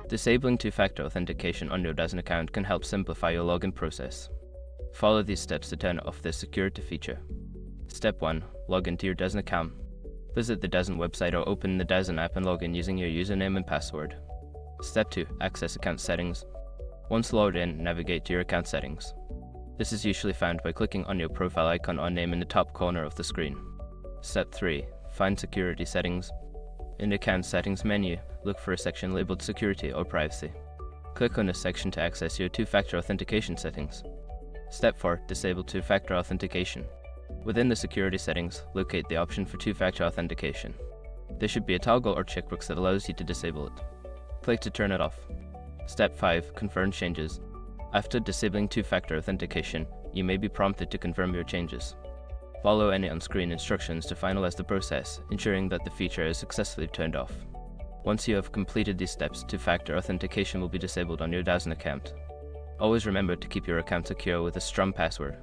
Disabling two-factor authentication on your DAZN account can help simplify your login process. Follow these steps to turn off this security feature. Step 1. Log into your DAZN account. Visit the DAZN website or open the DAZN app and log in using your username and password. Step 2. Access account settings. Once logged in, navigate to your account settings. This is usually found by clicking on your profile icon or name in the top corner of the screen. Step 3. Find security settings. In the account settings menu, look for a section labeled Security or Privacy. Click on this section to access your two-factor authentication settings. Step 4. Disable two-factor authentication. Within the security settings, locate the option for two-factor authentication. There should be a toggle or checkbox that allows you to disable it. Click to turn it off. Step 5. Confirm changes. After disabling two-factor authentication, you may be prompted to confirm your changes. Follow any on-screen instructions to finalize the process, ensuring that the feature is successfully turned off. Once you have completed these steps, two-factor authentication will be disabled on your DAZN account. Always remember to keep your account secure with a strong password.